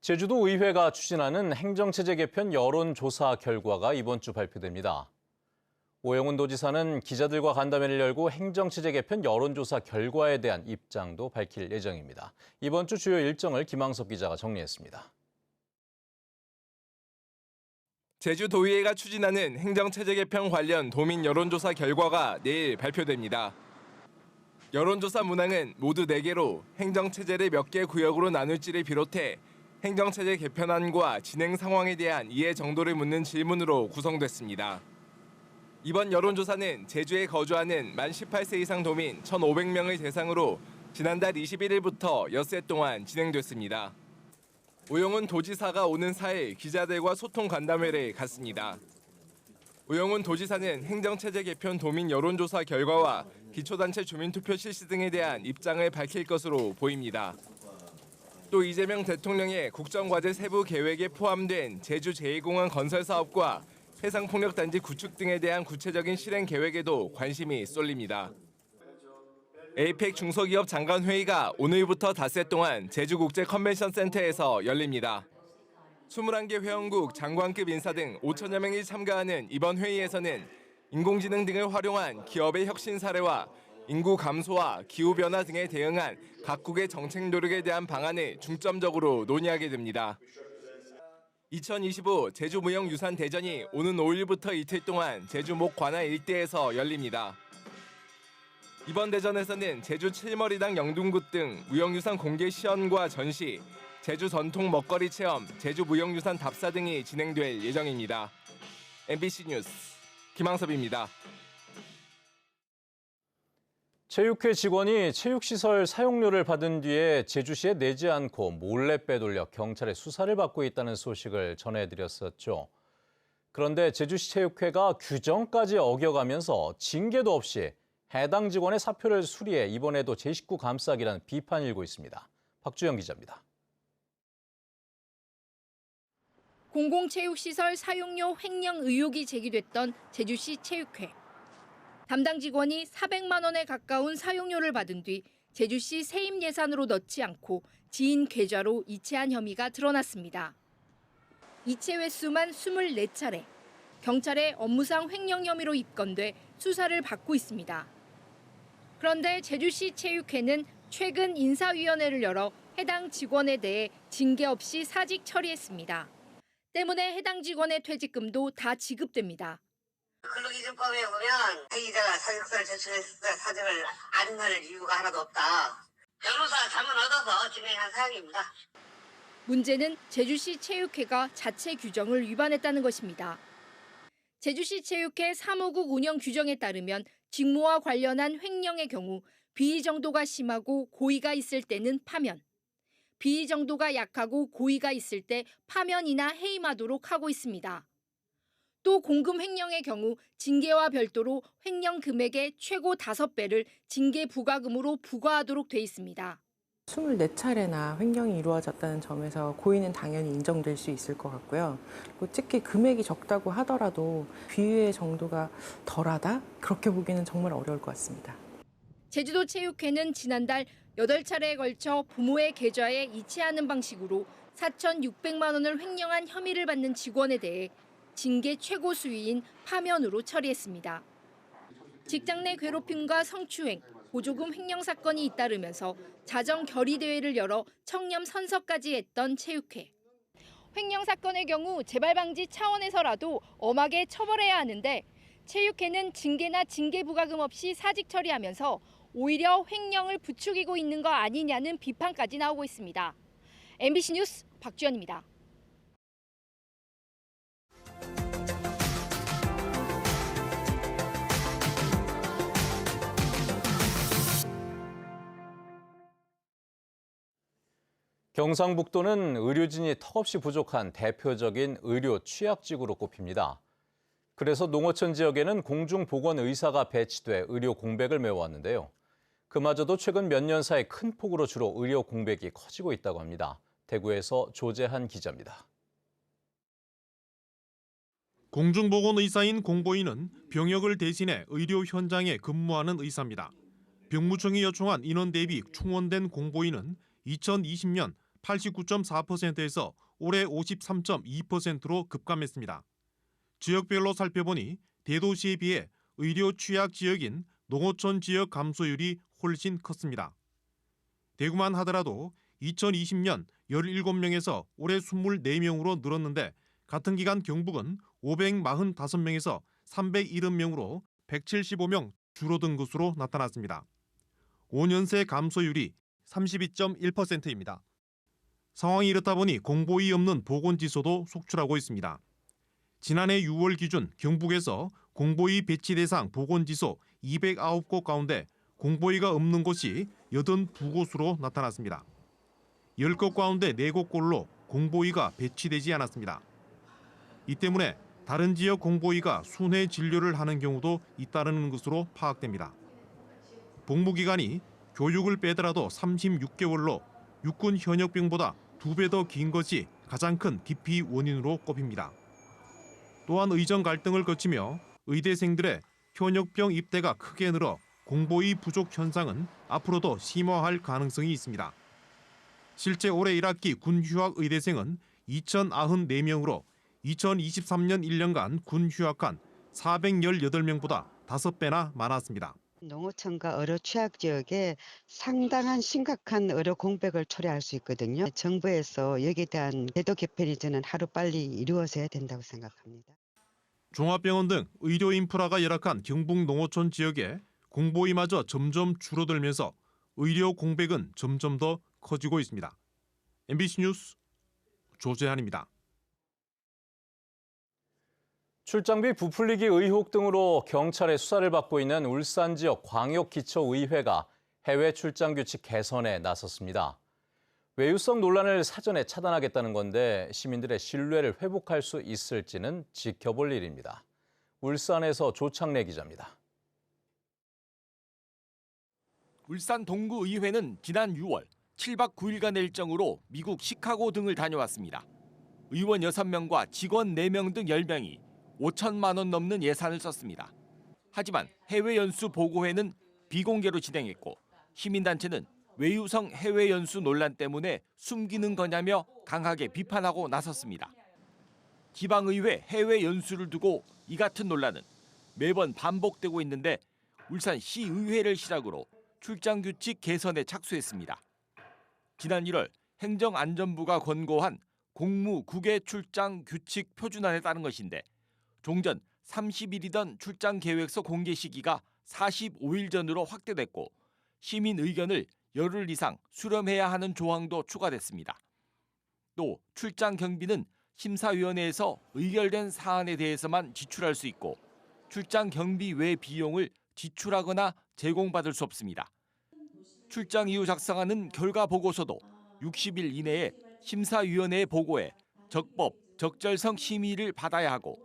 제주도 의회가 추진하는 행정체제 개편 여론조사 결과가 이번 주 발표됩니다. 오영훈 도지사는 기자들과 간담회를 열고 행정체제 개편 여론조사 결과에 대한 입장도 밝힐 예정입니다. 이번 주 주요 일정을 김항섭 기자가 정리했습니다. 제주도의회가 추진하는 행정체제 개편 관련 도민 여론조사 결과가 내일 발표됩니다. 여론조사 문항은 모두 4개로 행정체제를 몇 개 구역으로 나눌지를 비롯해 행정체제 개편안과 진행 상황에 대한 이해 정도를 묻는 질문으로 구성됐습니다. 이번 여론조사는 제주에 거주하는 만 18세 이상 도민 1,500명을 대상으로 지난달 21일부터 엿새 동안 진행됐습니다. 오영훈 도지사가 오는 4일 기자들과 소통 간담회를 갖습니다. 오영훈 도지사는 행정체제 개편 도민 여론조사 결과와 기초단체 주민투표 실시 등에 대한 입장을 밝힐 것으로 보입니다. 또 이재명 대통령의 국정과제 세부 계획에 포함된 제주 제2공항 건설 사업과 해상폭력단지 구축 등에 대한 구체적인 실행 계획에도 관심이 쏠립니다. 에이펙 중소기업 장관회의가 오늘부터 닷새 동안 제주국제 컨벤션 센터에서 열립니다. 21개 회원국 장관급 인사 등 5천여 명이 참가하는 이번 회의에서는 인공지능 등을 활용한 기업의 혁신 사례와 인구 감소와 기후변화 등에 대응한 각국의 정책 노력에 대한 방안을 중점적으로 논의하게 됩니다. 2025 제주무형유산대전이 오는 5일부터 이틀 동안 제주 목 관할 일대에서 열립니다. 이번 대전에서는 제주 칠머리당 영둥굿 등 무형유산 공개 시연과 전시, 제주 전통 먹거리 체험, 제주 무형유산 답사 등이 진행될 예정입니다. MBC 뉴스 김항섭입니다. 체육회 직원이 체육시설 사용료를 받은 뒤에 제주시에 내지 않고 몰래 빼돌려 경찰의 수사를 받고 있다는 소식을 전해드렸었죠. 그런데 제주시 체육회가 규정까지 어겨가면서 징계도 없이 해당 직원의 사표를 수리해 이번에도 제 식구 감싸기라는 비판이 일고 있습니다. 박주영 기자입니다. 공공체육시설 사용료 횡령 의혹이 제기됐던 제주시 체육회. 담당 직원이 400만 원에 가까운 사용료를 받은 뒤 제주시 세입 예산으로 넣지 않고 지인 계좌로 이체한 혐의가 드러났습니다. 이체 횟수만 24차례, 경찰에 업무상 횡령 혐의로 입건돼 수사를 받고 있습니다. 그런데 제주시 체육회는 최근 인사위원회를 열어 해당 직원에 대해 징계 없이 사직 처리했습니다. 때문에 해당 직원의 퇴직금도 다 지급됩니다. 근로기준법에 보면 대기자가 사직서를 제출했을 사직을 안 할 이유가 하나도 없다. 변호사 자문 얻어서 진행한 사항입니다. 문제는 제주시 체육회가 자체 규정을 위반했다는 것입니다. 제주시 체육회 사무국 운영 규정에 따르면 직무와 관련한 횡령의 경우 비위 정도가 심하고 고의가 있을 때는 파면, 비위 정도가 약하고 고의가 있을 때 파면이나 해임하도록 하고 있습니다. 또 공금 횡령의 경우 징계와 별도로 횡령 금액의 최고 5배를 징계 부과금으로 부과하도록 돼 있습니다. 24차례나 횡령이 이루어졌다는 점에서 고의는 당연히 인정될 수 있을 것 같고요. 그리고 특히 금액이 적다고 하더라도 비위의 정도가 덜하다? 그렇게 보기는 정말 어려울 것 같습니다. 제주도 체육회는 지난달 8차례에 걸쳐 부모의 계좌에 이체하는 방식으로 4,600만 원을 횡령한 혐의를 받는 직원에 대해 징계 최고 수위인 파면으로 처리했습니다. 직장 내 괴롭힘과 성추행, 보조금 횡령 사건이 잇따르면서 자정 결의대회를 열어 청렴 선서까지 했던 체육회. 횡령 사건의 경우 재발 방지 차원에서라도 엄하게 처벌해야 하는데 체육회는 징계나 징계 부과금 없이 사직 처리하면서 오히려 횡령을 부추기고 있는 거 아니냐는 비판까지 나오고 있습니다. MBC 뉴스 박주연입니다. 경상북도는 의료진이 턱없이 부족한 대표적인 의료 취약지구로 꼽힙니다. 그래서 농어촌 지역에는 공중보건의사가 배치돼 의료 공백을 메워왔는데요. 그마저도 최근 몇 년 사이 큰 폭으로 주로 의료 공백이 커지고 있다고 합니다. 대구에서 조재한 기자입니다. 공중보건의사인 공보인은 병역을 대신해 의료 현장에 근무하는 의사입니다. 병무청이 요청한 인원 대비 충원된 공보인은 2020년 89.4%에서 올해 53.2%로 급감했습니다. 지역별로 살펴보니 대도시에 비해 의료 취약 지역인 농어촌 지역 감소율이 훨씬 컸습니다. 대구만 하더라도 2020년 17명에서 올해 24명으로 늘었는데 같은 기간 경북은 545명에서 370명으로 175명 줄어든 것으로 나타났습니다. 5년 새 감소율이 32.1%입니다. 상황이 이렇다 보니 공보이 없는 보건지소도 속출하고 있습니다. 지난해 6월 기준 경북에서 공보이 배치 대상 보건지소 209곳 가운데 공보이가 없는 곳이 82곳으로 나타났습니다. 10곳 가운데 4곳꼴로 공보이가 배치되지 않았습니다. 이 때문에 다른 지역 공보이가 순회 진료를 하는 경우도 잇따르는 것으로 파악됩니다. 복무기간이 교육을 빼더라도 36개월로 육군 현역병보다 2배 더 긴 것이 가장 큰 기피 원인으로 꼽힙니다. 또한 의정 갈등을 거치며 의대생들의 현역병 입대가 크게 늘어 공보이 부족 현상은 앞으로도 심화할 가능성이 있습니다. 실제 올해 1학기 군 휴학 의대생은 2,094명으로 2023년 1년간 군 휴학한 418명보다 5배나 많았습니다. 농어촌과 어려 취약 지역에 상당한 심각한 의료 공백을 초래할 수 있거든요. 정부에서 여기에 대한 제도 개편이 저는 하루빨리 이루어져야 된다고 생각합니다. 종합병원 등 의료 인프라가 열악한 경북 농어촌 지역에 공보이마저 점점 줄어들면서 의료 공백은 점점 더 커지고 있습니다. MBC 뉴스 조재한입니다. 출장비 부풀리기 의혹 등으로 경찰의 수사를 받고 있는 울산 지역 광역기초의회가 해외 출장 규칙 개선에 나섰습니다. 외유성 논란을 사전에 차단하겠다는 건데 시민들의 신뢰를 회복할 수 있을지는 지켜볼 일입니다. 울산에서 조창래 기자입니다. 울산 동구의회는 지난 6월 7박 9일간 일정으로 미국 시카고 등을 다녀왔습니다. 의원 6명과 직원 4명 등 10명이 5천만 원 넘는 예산을 썼습니다. 하지만 해외 연수 보고회는 비공개로 진행했고 시민단체는 외유성 해외 연수 논란 때문에 숨기는 거냐며 강하게 비판하고 나섰습니다. 지방의회 해외 연수를 두고 이 같은 논란은 매번 반복되고 있는데 울산 시의회를 시작으로 출장 규칙 개선에 착수했습니다. 지난 1월 행정안전부가 권고한 공무 국외 출장 규칙 표준안에 따른 것인데 종전 30일이던 출장 계획서 공개 시기가 45일 전으로 확대됐고 시민 의견을 열흘 이상 수렴해야 하는 조항도 추가됐습니다. 또 출장 경비는 심사위원회에서 의결된 사안에 대해서만 지출할 수 있고 출장 경비 외 비용을 지출하거나 제공받을 수 없습니다. 출장 이후 작성하는 결과 보고서도 60일 이내에 심사위원회에 보고해 적법, 적절성 심의를 받아야 하고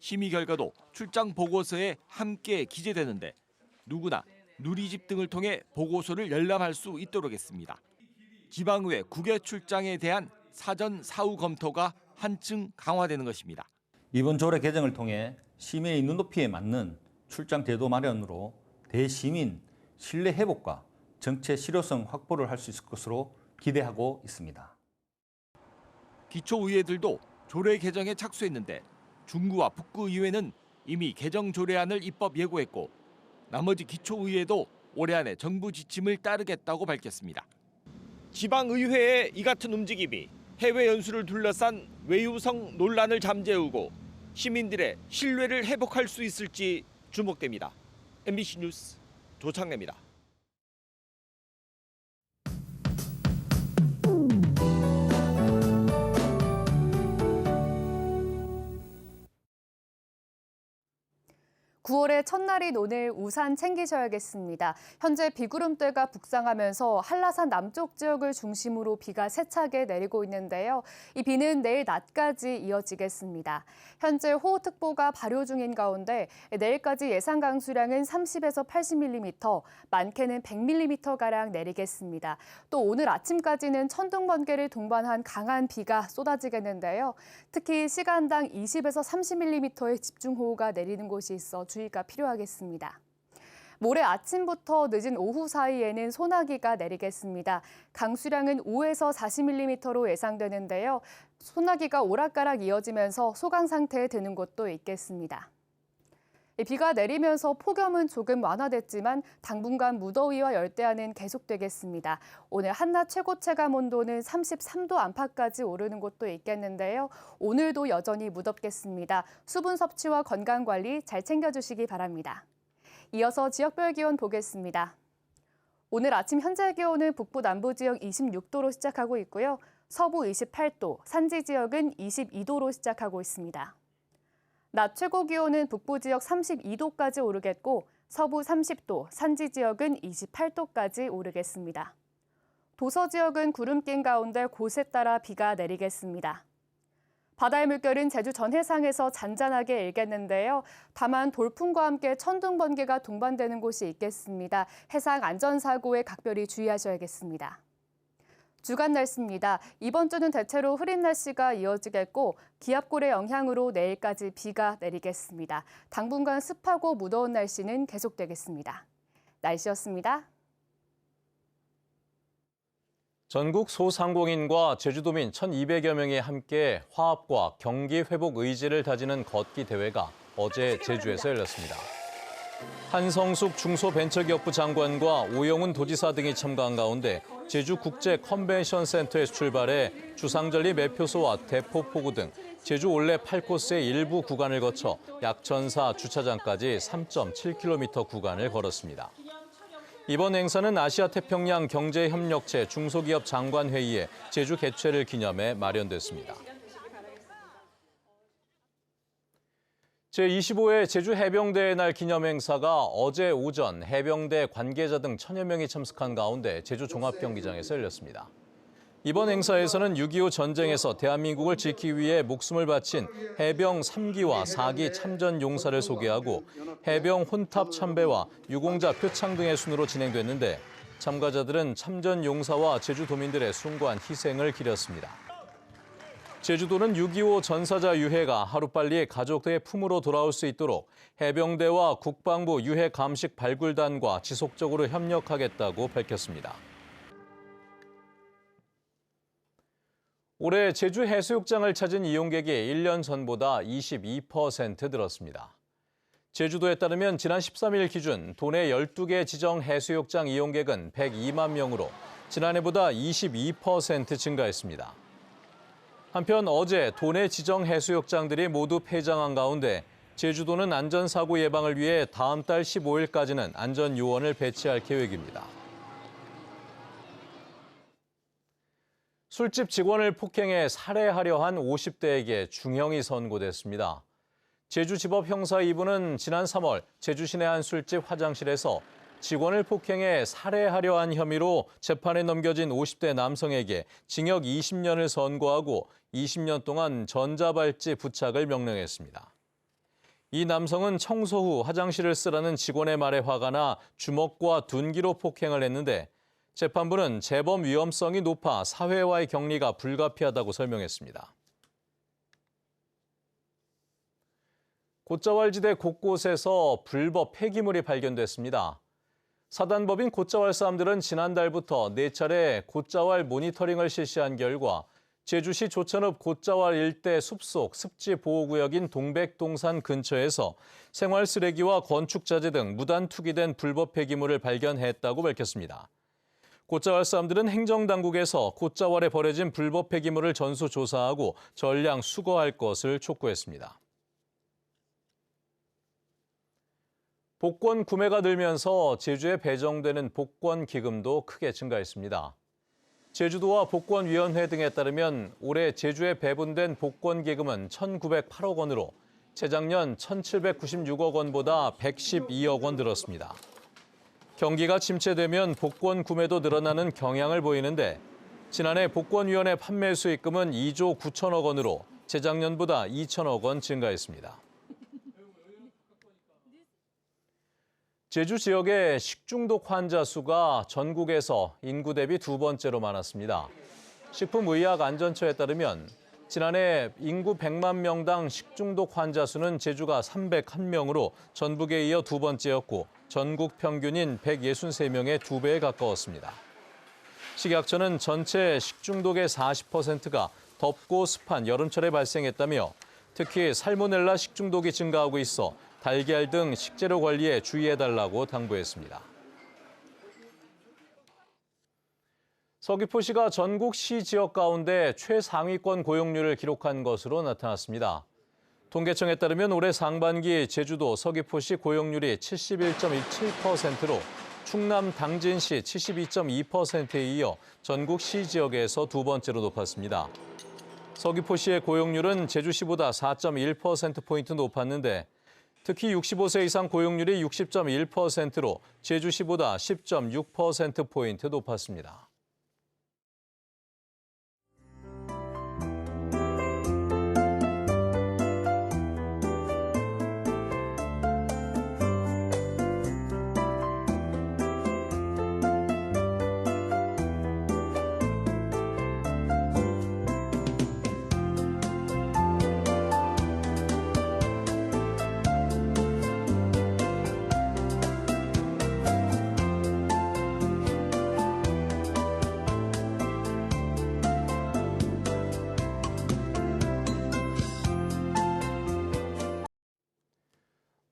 심의 결과도 출장 보고서에 함께 기재되는데 누구나 누리집 등을 통해 보고서를 열람할 수 있도록 했습니다. 지방의회 국외 출장에 대한 사전 사후 검토가 한층 강화되는 것입니다. 이번 조례 개정을 통해 시민의 눈높이에 맞는 출장 제도 마련으로 대시민 신뢰 회복과 정책 실효성 확보를 할 수 있을 것으로 기대하고 있습니다. 기초의회들도 조례 개정에 착수했는데 중구와 북구의회는 이미 개정 조례안을 입법 예고했고 나머지 기초의회도 올해 안에 정부 지침을 따르겠다고 밝혔습니다. 지방의회의 이 같은 움직임이 해외 연수를 둘러싼 외유성 논란을 잠재우고 시민들의 신뢰를 회복할 수 있을지 주목됩니다. MBC 뉴스 조창래입니다. (9월의) 첫날인 오늘 우산 챙기셔야겠습니다. 현재 비구름대가 북상하면서 한라산 남쪽 지역을 중심으로 비가 세차게 내리고 있는데요. 이 비는 내일 낮까지 이어지겠습니다. 현재 호우특보가 발효 중인 가운데 내일까지 예상 강수량은 30에서 80mm, 많게는 100mm가량 내리겠습니다. 또 오늘 아침까지는 천둥, 번개를 동반한 강한 비가 쏟아지겠는데요. 특히 시간당 20에서 30mm의 집중호우가 내리는 곳이 있어 주의가 필요하겠습니다. 모레 아침부터 늦은 오후 사이에는 소나기가 내리겠습니다. 강수량은 5에서 40mm로 예상되는데요. 소나기가 오락가락 이어지면서 소강 상태에 드는 곳도 있겠습니다. 비가 내리면서 폭염은 조금 완화됐지만 당분간 무더위와 열대야는 계속되겠습니다. 오늘 한낮 최고 체감 온도는 33도 안팎까지 오르는 곳도 있겠는데요. 오늘도 여전히 무덥겠습니다. 수분 섭취와 건강 관리 잘 챙겨주시기 바랍니다. 이어서 지역별 기온 보겠습니다. 오늘 아침 현재 기온은 북부 남부 지역 26도로 시작하고 있고요. 서부 28도, 산지 지역은 22도로 시작하고 있습니다. 낮 최고 기온은 북부 지역 32도까지 오르겠고 서부 30도, 산지 지역은 28도까지 오르겠습니다. 도서 지역은 구름 낀 가운데 곳에 따라 비가 내리겠습니다. 바다의 물결은 제주 전 해상에서 잔잔하게 일겠는데요. 다만 돌풍과 함께 천둥, 번개가 동반되는 곳이 있겠습니다. 해상 안전사고에 각별히 주의하셔야겠습니다. 주간 날씨입니다. 이번 주는 대체로 흐린 날씨가 이어지겠고 기압골의 영향으로 내일까지 비가 내리겠습니다. 당분간 습하고 무더운 날씨는 계속되겠습니다. 날씨였습니다. 전국 소상공인과 제주도민 1,200여 명이 함께 화합과 경기 회복 의지를 다지는 걷기 대회가 어제 제주에서 열렸습니다. 한성숙 중소벤처기업부 장관과 오영훈 도지사 등이 참가한 가운데 제주 국제 컨벤션 센터에서 출발해 주상절리 매표소와 대포포구 등 제주 올레 8코스의 일부 구간을 거쳐 약천사 주차장까지 3.7km 구간을 걸었습니다. 이번 행사는 아시아태평양 경제협력체 중소기업 장관회의의 제주 개최를 기념해 마련됐습니다. 제25회 제주 해병대의 날 기념행사가 어제 오전 해병대 관계자 등 1,000여 명이 참석한 가운데 제주 종합경기장에서 열렸습니다. 이번 행사에서는 6.25 전쟁에서 대한민국을 지키기 위해 목숨을 바친 해병 3기와 4기 참전 용사를 소개하고 해병 혼탑 참배와 유공자 표창 등의 순으로 진행됐는데 참가자들은 참전 용사와 제주도민들의 숭고한 희생을 기렸습니다. 제주도는 6.25 전사자 유해가 하루빨리 가족들의 품으로 돌아올 수 있도록 해병대와 국방부 유해 감식 발굴단과 지속적으로 협력하겠다고 밝혔습니다. 올해 제주 해수욕장을 찾은 이용객이 1년 전보다 22% 늘었습니다. 제주도에 따르면 지난 13일 기준 도내 12개 지정 해수욕장 이용객은 102만 명으로 지난해보다 22% 증가했습니다. 한편 어제 도내 지정 해수욕장들이 모두 폐장한 가운데 제주도는 안전사고 예방을 위해 다음 달 15일까지는 안전요원을 배치할 계획입니다. 술집 직원을 폭행해 살해하려 한 50대에게 중형이 선고됐습니다. 제주지법 형사 2부는 지난 3월 제주 시내 한 술집 화장실에서 직원을 폭행해 살해하려 한 혐의로 재판에 넘겨진 50대 남성에게 징역 20년을 선고하고 20년 동안 전자발찌 부착을 명령했습니다. 이 남성은 청소 후 화장실을 쓰라는 직원의 말에 화가 나 주먹과 둔기로 폭행을 했는데 재판부는 재범 위험성이 높아 사회와의 격리가 불가피하다고 설명했습니다. 곶자왈지대 곳곳에서 불법 폐기물이 발견됐습니다. 사단법인 곶자왈 사람들은 지난달부터 4차례 곶자왈 모니터링을 실시한 결과 제주시 조천읍 곶자왈 일대 숲속 습지보호구역인 동백동산 근처에서 생활 쓰레기와 건축자재 등 무단 투기된 불법 폐기물을 발견했다고 밝혔습니다. 곶자왈 사람들은 행정당국에서 곶자왈에 버려진 불법 폐기물을 전수조사하고 전량 수거할 것을 촉구했습니다. 복권 구매가 늘면서 제주에 배정되는 복권 기금도 크게 증가했습니다. 제주도와 복권위원회 등에 따르면 올해 제주에 배분된 복권 기금은 1,908억 원으로 재작년 1,796억 원보다 112억 원 늘었습니다. 경기가 침체되면 복권 구매도 늘어나는 경향을 보이는데 지난해 복권위원회 판매 수익금은 2조 9천억 원으로 재작년보다 2천억 원 증가했습니다. 제주 지역의 식중독 환자 수가 전국에서 인구 대비 2번째로 많았습니다. 식품의약안전처에 따르면 지난해 인구 100만 명당 식중독 환자 수는 제주가 301명으로 전북에 이어 2번째였고 전국 평균인 163명의 2배에 가까웠습니다. 식약처는 전체 식중독의 40%가 덥고 습한 여름철에 발생했다며 특히 살모넬라 식중독이 증가하고 있어 달걀 등 식재료 관리에 주의해달라고 당부했습니다. 서귀포시가 전국 시 지역 가운데 최상위권 고용률을 기록한 것으로 나타났습니다. 통계청에 따르면 올해 상반기 제주도 서귀포시 고용률이 71.17%로 충남 당진시 72.2%에 이어 전국 시 지역에서 두 번째로 높았습니다. 서귀포시의 고용률은 제주시보다 4.1%포인트 높았는데 특히 65세 이상 고용률이 60.1%로 제주시보다 10.6%포인트 높았습니다.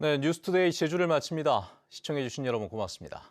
네, 뉴스투데이 제주를 마칩니다. 시청해주신 여러분 고맙습니다.